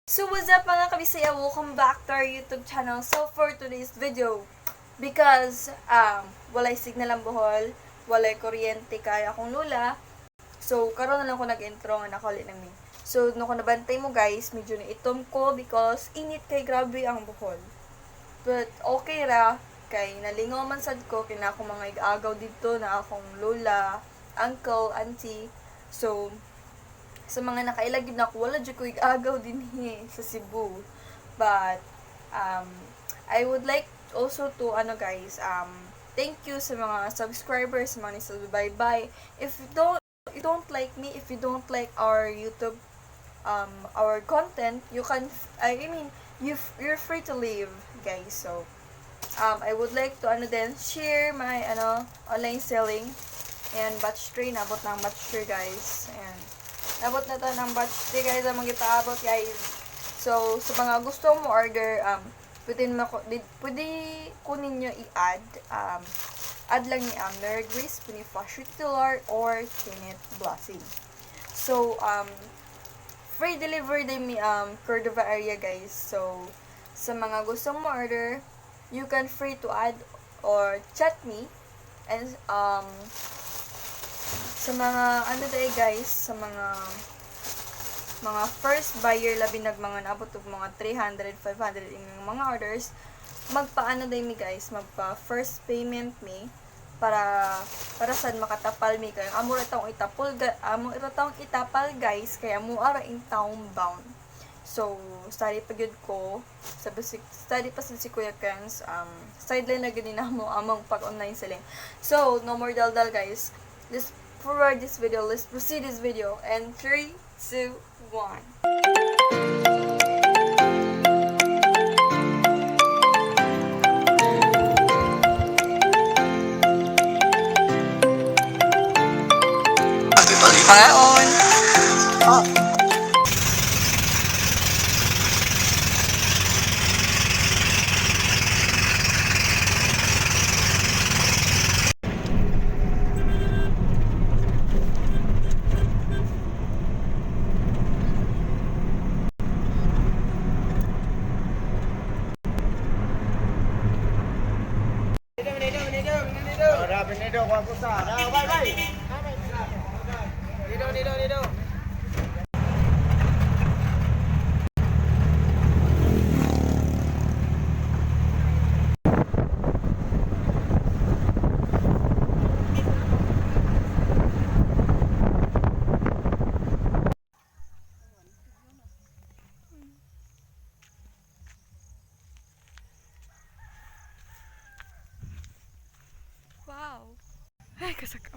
So what's up mga kabisaya? Welcome back to our YouTube channel. So for today's video, because walay signal ang Bohol, walay kuryente kaya akong lula, so karon na lang ko nag-intro nga nakaulit ng me. So no ko nabantay mo guys, medyo na itom ko because init kay grabe ang Bohol. But okay ra, kay nalingaw man sad ko, kina akong mga igaagaw dito na akong lola, uncle, auntie. So sa mga nakailagid na ako, wala dyan ko igagaw din sa Cebu. But, I would like also to, thank you sa mga subscribers, sa mga nisusubaybay. If you don't like me, if you don't like our YouTube, our content, you're free to leave, guys. So, I would like to, share my, online selling. And batch 3, nabot ng batch 3, guys. And, nabot na to ng batch 3 guys ang mga itaabot guys. So, sa mga gusto mo order, pwede kunin nyo i-add. Add lang ni Mary Grace, Bonifacio Titular, or Kenneth Blessing. So, free delivery din mi Cordova area guys. So, sa mga gusto mo order, you can free to add or chat me. And, sa mga guys, sa mga first buyer labi mga naabot og mga 300, 500 yung mga orders, magpaano day mi guys, magpa first payment mi para sad makatapal mi kay amo ra taong itapal guys, kaya mo ara in town bound. So study pa gyud ko sa basic study pa si Kuya Kenz, sideline na gyud namo among pag online selling. So no more daldal guys, this forward this video, let's proceed this video, and 3, 2, 1. Pangaon. Oh. Nido ko ako sa. Bye. Nido. Wow. Ay, kasakaw.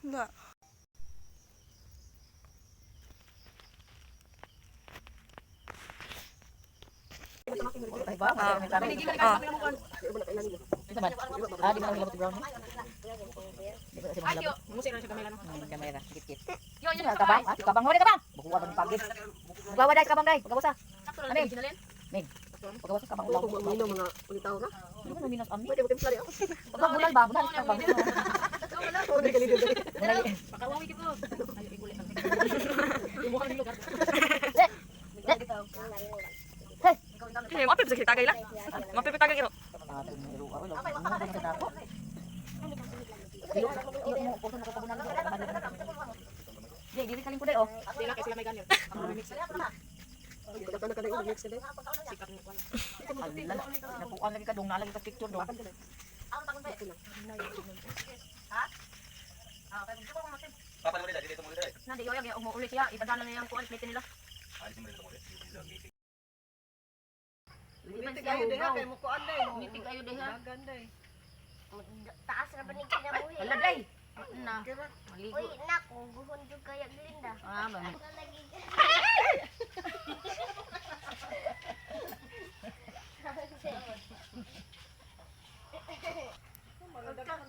Enggak. Apa bisa kita tagay lang? Mapi pa tagay iro. Dili kaling kuday oh. Dili kay sila may ganyan. Mix. Kada kada ko mix kada. Sikat ni kwan. Napuan lagi ka dong nalagi ka picture dong. Ha? Papa mo dito dito mo dito. Nandi yo yung umuulit siya, ibadala na yung kuan meeting nila. Alis mo dito mo dito. Mitig ayo deha kay mo kuan day. Mitig ayo deha. Maganda eh. Taas na banig kinabuhi. Hala day. Na. Uy, nak, guhon jud kaya Glinda. Ah, ba.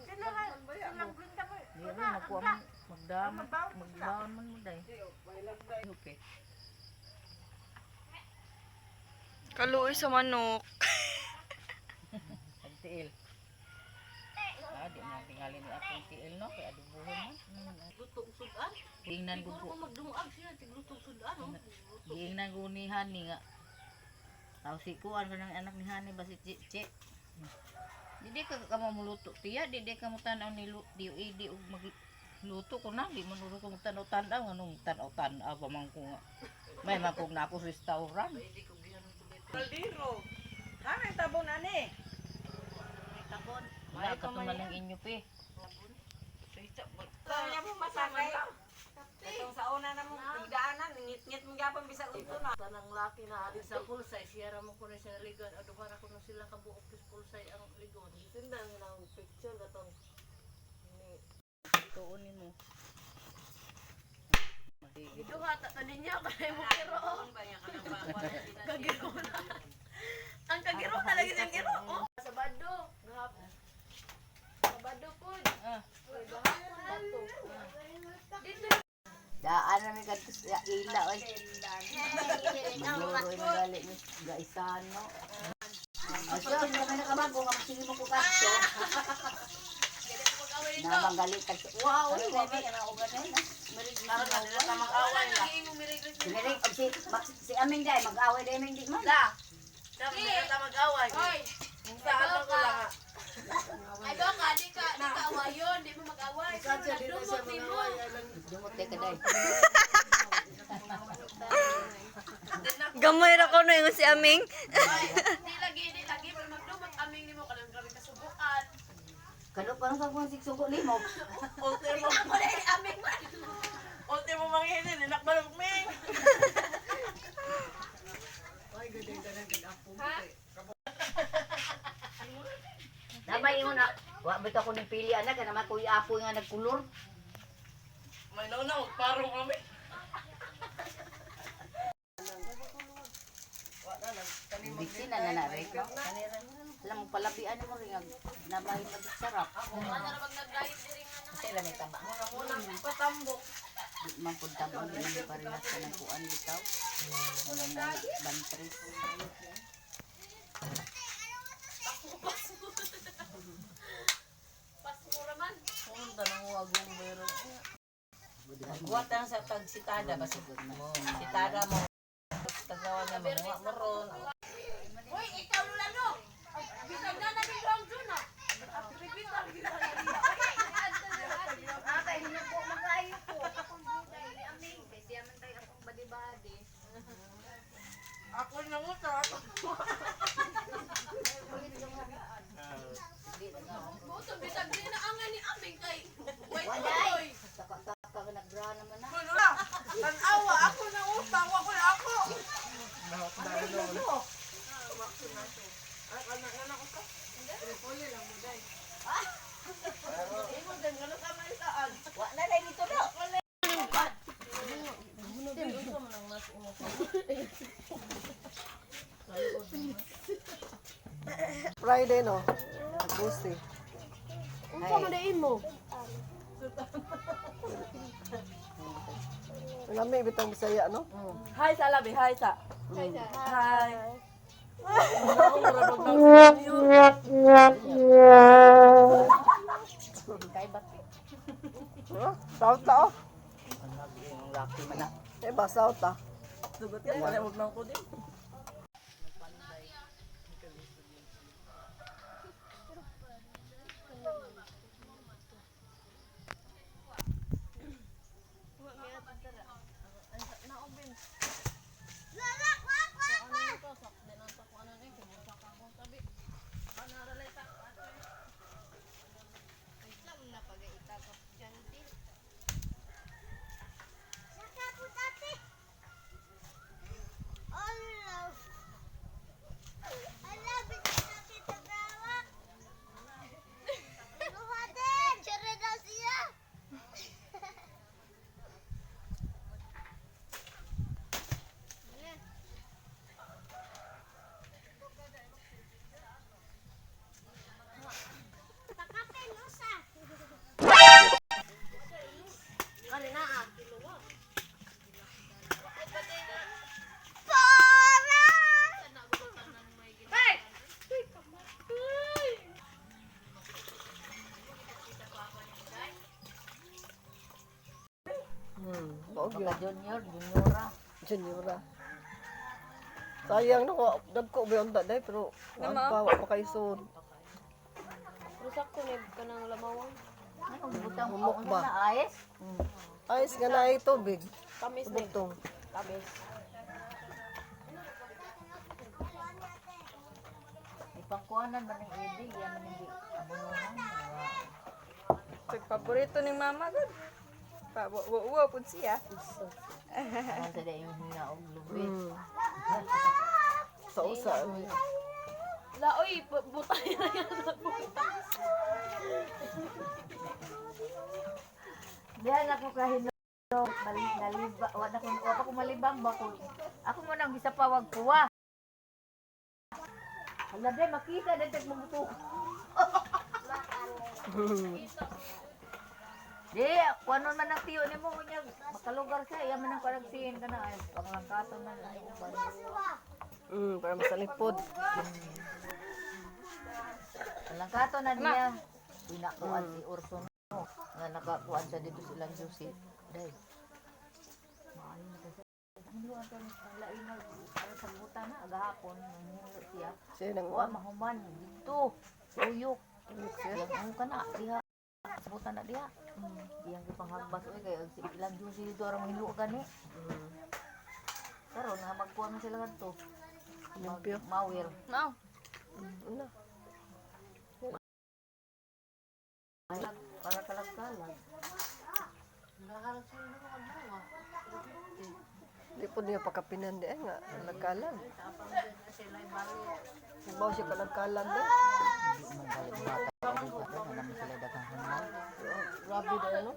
Sila Glinda mo. Magbaon man mo day. Okay. Kaluoy sa manok. Tiil. Di na tingali ni akong tiil no kay adubuhon man. Lutog sudan. Tingnan ko magdumuag siya tiglutog sudan no. Giingnan ko ni Hani nga. Taw si kuan ko ng anak ni Hani ba si Chichi. Didi ka mamuluto tiya, didi ka mo tanaw ni di og magluto ko na, di man uro ko tanaw-tanaw anong tanaw-tanaw pa man ko nga. May mapog na ako sa restaurant. Kaldero. Kanang tabon ani. Tabon. Wala ka tumalang inyo pe. Kaya mo masakay. Itong sa una na mong tigdaanan, ngit-ngit mong gapon bisa uto na. Tanang laki na adin sa pulsay, siya ra mo ko na siya ligon, aduhara ko na sila kabuok sa pulsay ang ligon. Tindan nga ng picture gatong ni tuunin mo. Duha ta tanin niya kay mo kiro. Kagiro na. Ang kagiro talaga siyang giro. Sabado. Sabado pod. Daan na may kadtos ila oy. Magluroy na gali ni gaisan no. Asyo na may nakabago nga sige mo ko kadto. Na manggali tag. Wow, ni baby na og ganay na. Para na nila ta mag-away la. Sinirig si Aming day mag-away day Aming di man. Dapat nila ta mag-away. Hoy. Sa ano ko lang. Ay ba ka di ka awayon, di mo mag-away. Dumot ni mo. Dumot kay kaday. Gamay ra ko no yung si Aming. Di lagi pero magdumot aming nimo kanang grabe kasubukan. Kalo pa sa kung sigsugo limo. Ultimo mo na aming man. Ultimo manghilin inak balog ming. Namay mo na. Wa bitaw ko ning pili anak kana makuy apo nga nagkulor. May nauna parong kami. Biksi na na right no. Alam mo palabian mo ring nabahin magsarap. Kasi lang may taba. Muna patambok. Di man pud tabo di man parehas ka ng kuan bitaw. Bantri. Punta nang wagong bero. Kuwat lang sa tagsitada basi mo. Sitada mo. Tagawa na mo maron. Hoy, ikaw lalo. Bisag na namin lang dun ah. Repeatal gila. Kay hindi po mag-ayo po. Akong buhay ni Aming. Kasi yaman tayo akong badi-badi. Ako na mo sa ako. Buto, bisag din na angan ni Aming kay. Wait, Waday. Taka ka nagra naman na. Ano na? Tanawa ako na utang ako na ako. Ay, anak ko. Repolyo lang mo dai. Imo din ngano ka may taan. Wa na dai dito do. Friday no. Tuesday. Ay. Lami bitang Bisaya no. Hi sa labi, hi sa. Hi. Kay bati. South ta oh. Ang laki man na. Eh ba South ta. Dugot ka wala mo nang ko din. Baog Baka yun. juniora. Juniora. Sayang na ko, dagko ba yung taday, pero ang bawa pa kayo sud. Pero sakto na ka ng lamawang. Anong butang Humok mo ba? na ayes? Ayos nga na ay tubig. Tamis na. Butong. Tamis. Ipangkuhanan man ng ibig, yan man hindi abunuhan. Paborito ni mama gud. Wa pud siya. Ano sa yung hinaog lubi. Sa usa. La, oy, butay na yan. Diyan ako kahino. Naliba, wala ko malibang ba ko. Ako mo nang bisa pawag kuwa. Hala day, makita na tag mabuto. Di, kuano man ang tiyo ni mo niya, makalugar siya, iya man ang karagsiin ka na, ay, panglangkaton man. Para masalipod. Panglangkaton na niya. Pinakuan si Urson, no, nga nakakuan siya dito silang Josie. Day. Maayo na kasi. Ang luwan ka ni lain na, para sa buta na, agahapon, nangyayalo siya. Siya nang Wa mahuman, dito, uyok. Yang ano ka na, diha. Sa buta na diha. Diyang ipanghagbas, uy, kaya ilang Josie dito, arang hinuo ka ni. Karon nga magkuha man sila ganito. limpyo. Mawir. No. Una. Para kalag-kalag. Di po niya pakapinan di nga. Nagkalan. Bawa siya kalagkalan di. Grabe na ano.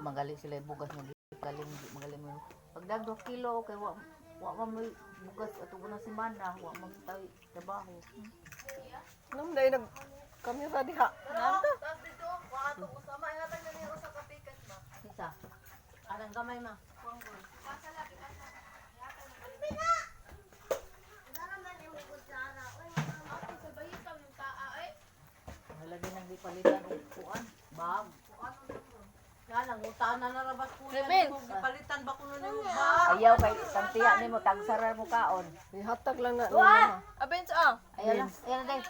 Magali sila bugas nga magaling mo. Pagdag 2 kilo kay wa mo bugas ato na semana, wa mo tawi trabaho. Nam dai nag kamera diha. Sisa. Anang gamay ma. Halagi nang di palitan og kuan, bag. Yan, utana na rabas po Rebel. Palitan ba kuno ni ba? Ayaw kay tantiya nimo tagsara mo kaon. Ihatag lang na. Wa! Abens ah. Ayaw lang, ayaw na day.